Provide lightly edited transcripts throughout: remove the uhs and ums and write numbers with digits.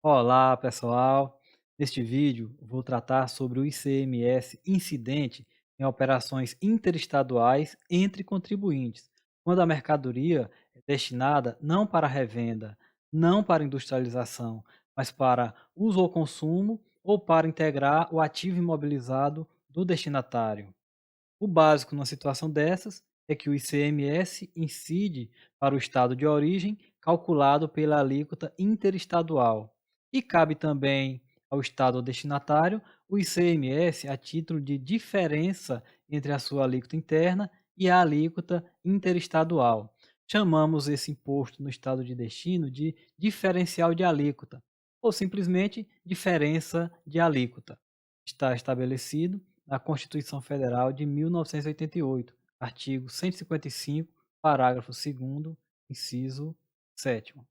Olá, pessoal. Neste vídeo, vou tratar sobre o ICMS incidente em operações interestaduais entre contribuintes, quando a mercadoria é destinada não para revenda, não para industrialização, mas para uso ou consumo ou para integrar o ativo imobilizado do destinatário. O básico numa situação dessas é que o ICMS incide para o estado de origem, calculado pela alíquota interestadual, e cabe também ao estado destinatário o ICMS a título de diferença entre a sua alíquota interna e a alíquota interestadual. Chamamos esse imposto no estado de destino de diferencial de alíquota, ou simplesmente diferença de alíquota. Está estabelecido na Constituição Federal de 1988, artigo 155, parágrafo 2º, inciso 7º.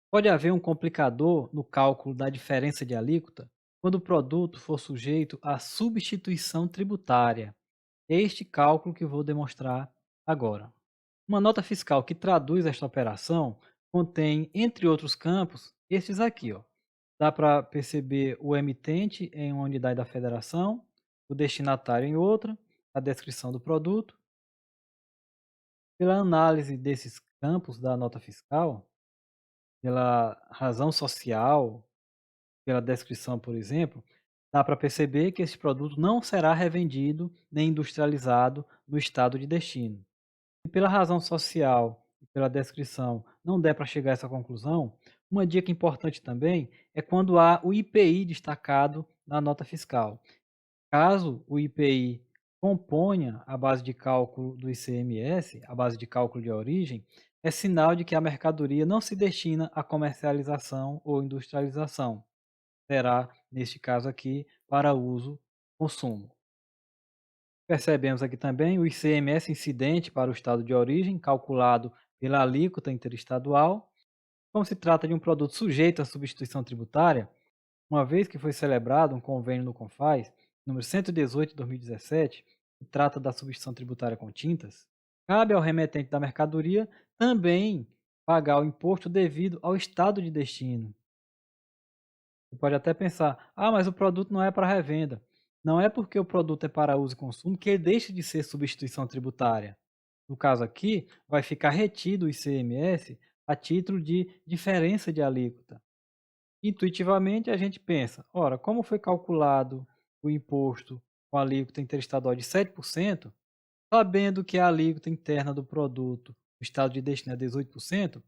Pode haver um complicador no cálculo da diferença de alíquota quando o produto for sujeito à substituição tributária. É este cálculo que vou demonstrar agora. Uma nota fiscal que traduz esta operação contém, entre outros campos, estes aqui, ó. Dá para perceber o emitente em uma unidade da federação, o destinatário em outra, a descrição do produto. Pela análise desses campos da nota fiscal, pela razão social, pela descrição, por exemplo, dá para perceber que esse produto não será revendido nem industrializado no estado de destino. E pela razão social e pela descrição não der para chegar a essa conclusão, uma dica importante também é quando há o IPI destacado na nota fiscal. Caso o IPI componha a base de cálculo do ICMS, a base de cálculo de origem, é sinal de que a mercadoria não se destina à comercialização ou industrialização. Será, neste caso aqui, para uso consumo. Percebemos aqui também o ICMS incidente para o estado de origem, calculado pela alíquota interestadual. Como se trata de um produto sujeito à substituição tributária, uma vez que foi celebrado um convênio no CONFAS, número 118 de 2017, que trata da substituição tributária com tintas, cabe ao remetente da mercadoria também pagar o imposto devido ao estado de destino. Você pode até pensar, mas o produto não é para revenda. Não é porque o produto é para uso e consumo que ele deixa de ser substituição tributária. No caso aqui, vai ficar retido o ICMS a título de diferença de alíquota. Intuitivamente, a gente pensa, ora, como foi calculado o imposto com alíquota interestadual de 7%, sabendo que a alíquota interna do produto, o estado de destino é 18%,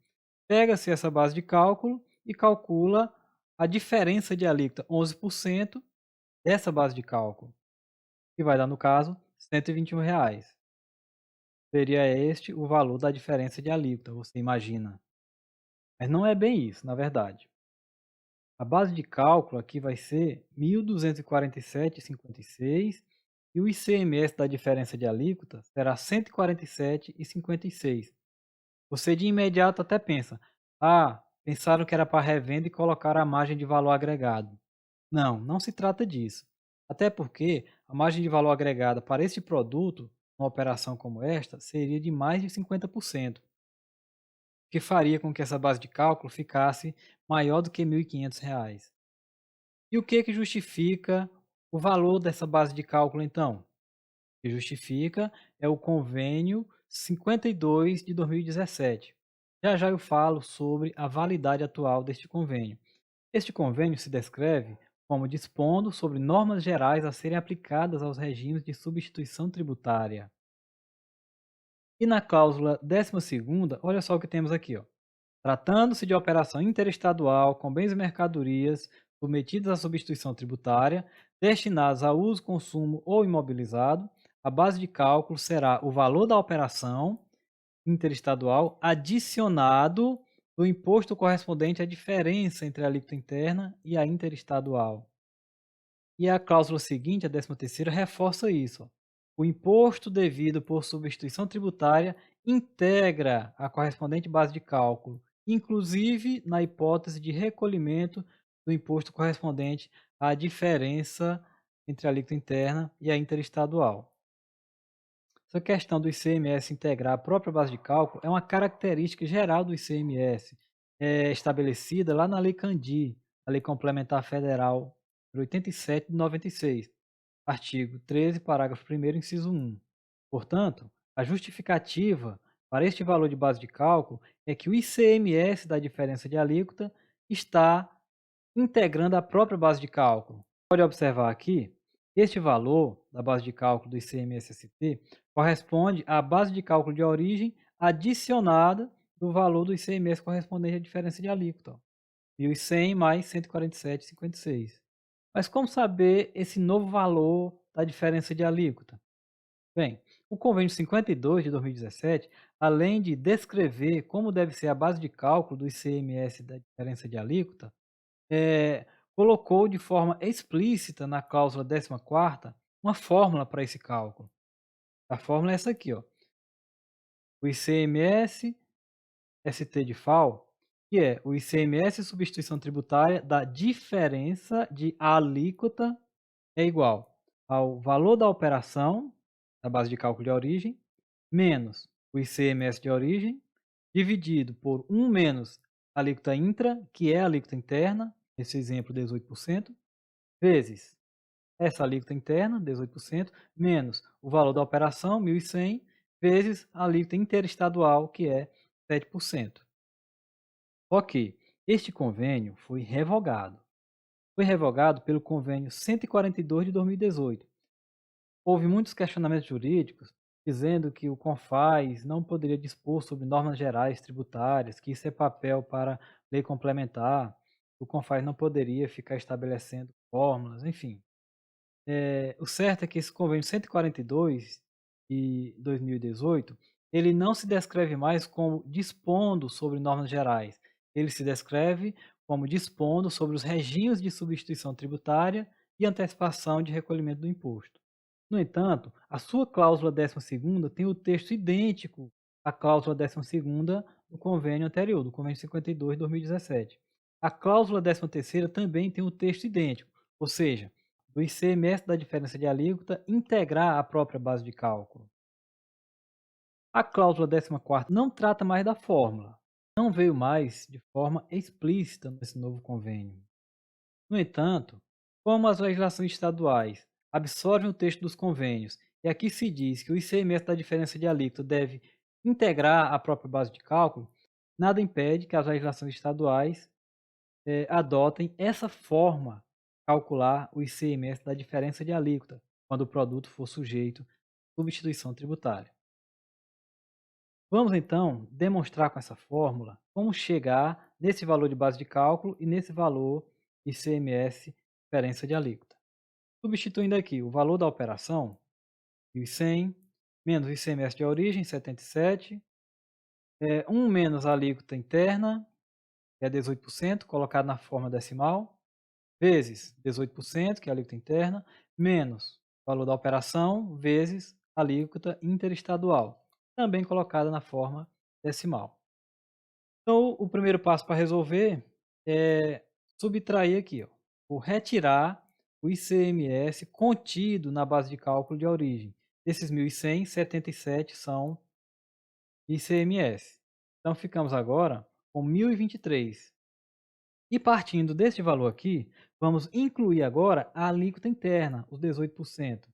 pega-se essa base de cálculo e calcula a diferença de alíquota, 11%, dessa base de cálculo, que vai dar, no caso, R$ 121. Seria este o valor da diferença de alíquota, você imagina. Mas não é bem isso, na verdade. A base de cálculo aqui vai ser 1.247,56 e o ICMS da diferença de alíquota será 147,56. Você de imediato até pensa: pensaram que era para revenda e colocaram a margem de valor agregado. Não, não se trata disso. Até porque a margem de valor agregada para este produto, numa operação como esta, seria de mais de 50%, que faria com que essa base de cálculo ficasse maior do que R$ 1.500. E o que justifica o valor dessa base de cálculo, então? O que justifica é o convênio 52 de 2017. Já já eu falo sobre a validade atual deste convênio. Este convênio se descreve como dispondo sobre normas gerais a serem aplicadas aos regimes de substituição tributária. E na cláusula 12ª, olha só o que temos aqui, ó. Tratando-se de operação interestadual com bens e mercadorias submetidos à substituição tributária, destinados a uso, consumo ou imobilizado, a base de cálculo será o valor da operação interestadual adicionado do imposto correspondente à diferença entre a alíquota interna e a interestadual. E a cláusula seguinte, a 13ª, reforça isso. Ó. O imposto devido por substituição tributária integra a correspondente base de cálculo, inclusive na hipótese de recolhimento do imposto correspondente à diferença entre a alíquota interna e a interestadual. Essa questão do ICMS integrar a própria base de cálculo é uma característica geral do ICMS, estabelecida lá na Lei Candir, a Lei Complementar Federal número 87 de 96, artigo 13, parágrafo 1º, inciso 1. Portanto, a justificativa para este valor de base de cálculo é que o ICMS da diferença de alíquota está integrando a própria base de cálculo. Pode observar aqui, este valor da base de cálculo do ICMS-ST corresponde à base de cálculo de origem adicionada do valor do ICMS correspondente à diferença de alíquota, ó, 1.100 mais 147,56. Mas como saber esse novo valor da diferença de alíquota? Bem, o convênio 52 de 2017, além de descrever como deve ser a base de cálculo do ICMS da diferença de alíquota, colocou de forma explícita na cláusula 14ª uma fórmula para esse cálculo. A fórmula é essa aqui, ó. O ICMS ST de FAO, que é o ICMS substituição tributária da diferença de alíquota é igual ao valor da operação, da base de cálculo de origem, menos o ICMS de origem, dividido por 1 menos a alíquota intra, que é a alíquota interna, nesse exemplo 18%, vezes essa alíquota interna, 18%, menos o valor da operação, 1.100, vezes a alíquota interestadual, que é 7%. Ok, este convênio foi revogado. Foi revogado pelo convênio 142 de 2018. Houve muitos questionamentos jurídicos dizendo que o CONFAS não poderia dispor sobre normas gerais tributárias, que isso é papel para lei complementar, o CONFAS não poderia ficar estabelecendo fórmulas, enfim. O certo é que esse convênio 142 de 2018, ele não se descreve mais como dispondo sobre normas gerais, ele se descreve como dispondo sobre os regimes de substituição tributária e antecipação de recolhimento do imposto. No entanto, a sua cláusula 12ª tem o texto idêntico à cláusula 12ª do convênio anterior, do convênio 52 de 2017. A cláusula 13ª também tem o texto idêntico, ou seja, do ICMS da diferença de alíquota integrar a própria base de cálculo. A cláusula 14ª não trata mais da fórmula, não veio mais de forma explícita nesse novo convênio. No entanto, como as legislações estaduais absorvem o texto dos convênios e aqui se diz que o ICMS da diferença de alíquota deve integrar a própria base de cálculo, nada impede que as legislações estaduais adotem essa forma calcular o ICMS da diferença de alíquota, quando o produto for sujeito à substituição tributária. Vamos então demonstrar com essa fórmula como chegar nesse valor de base de cálculo e nesse valor ICMS diferença de alíquota. Substituindo aqui o valor da operação, 1.100, menos o ICMS de origem, 77, 1 menos a alíquota interna, que é 18%, colocado na forma decimal, vezes 18%, que é a alíquota interna, menos o valor da operação, vezes a alíquota interestadual, também colocada na forma decimal. Então, o primeiro passo para resolver é subtrair aqui, ó, ou retirar o ICMS contido na base de cálculo de origem. Desses 1.100, 77 são ICMS. Então, ficamos agora com 1.023. E partindo deste valor aqui, vamos incluir agora a alíquota interna, os 18%,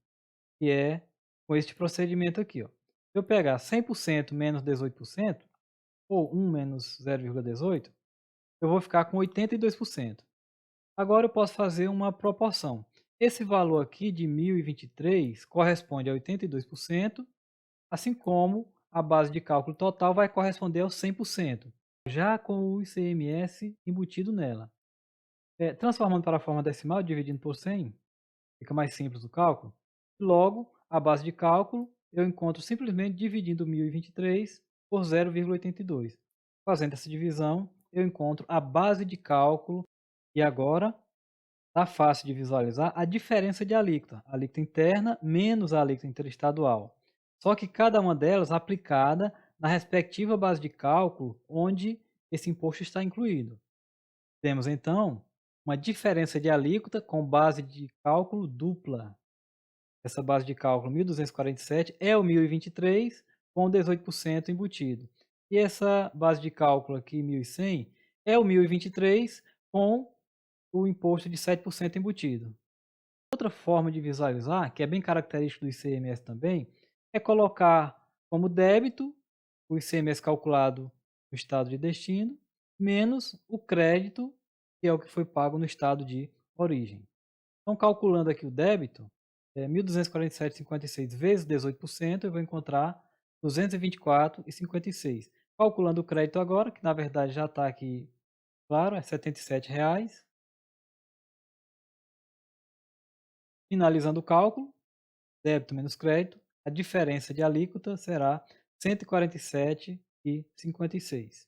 que é com este procedimento aqui. Ó. Se eu pegar 100% menos 18%, ou 1 menos 0,18, eu vou ficar com 82%. Agora eu posso fazer uma proporção. Esse valor aqui de 1.023 corresponde a 82%, assim como a base de cálculo total vai corresponder ao 100%, já com o ICMS embutido nela. Transformando para a forma decimal, dividindo por 100, fica mais simples o cálculo. Logo, a base de cálculo eu encontro simplesmente dividindo 1.023 por 0,82. Fazendo essa divisão, eu encontro a base de cálculo e agora está fácil de visualizar a diferença de alíquota. A alíquota interna menos a alíquota interestadual. Só que cada uma delas aplicada na respectiva base de cálculo onde esse imposto está incluído. Temos então uma diferença de alíquota com base de cálculo dupla. Essa base de cálculo 1.247 é o 1.023 com 18% embutido. E essa base de cálculo aqui, 1.100, é o 1.023 com o imposto de 7% embutido. Outra forma de visualizar, que é bem característico do ICMS também, é colocar como débito o ICMS calculado no estado de destino, menos o crédito, que é o que foi pago no estado de origem. Então, calculando aqui o débito, 1.247,56 vezes 18%, eu vou encontrar 224,56. Calculando o crédito agora, que na verdade já está aqui, claro, é R$ 77,00. Finalizando o cálculo, débito menos crédito, a diferença de alíquota será 147,56.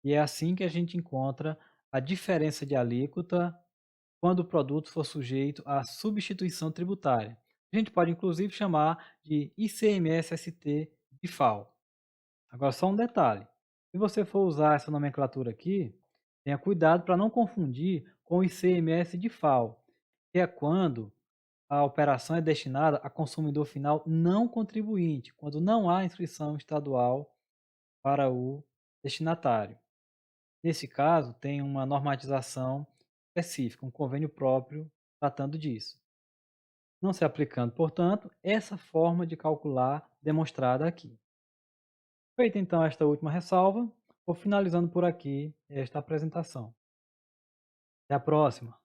E é assim que a gente encontra a diferença de alíquota quando o produto for sujeito à substituição tributária. A gente pode inclusive chamar de ICMS-ST de FAO. Agora só um detalhe, se você for usar essa nomenclatura aqui, tenha cuidado para não confundir com o ICMS de FAO, que é quando a operação é destinada a consumidor final não contribuinte, quando não há inscrição estadual para o destinatário. Nesse caso, tem uma normatização específica, um convênio próprio tratando disso. Não se aplicando, portanto, essa forma de calcular demonstrada aqui. Feita então esta última ressalva, vou finalizando por aqui esta apresentação. Até a próxima!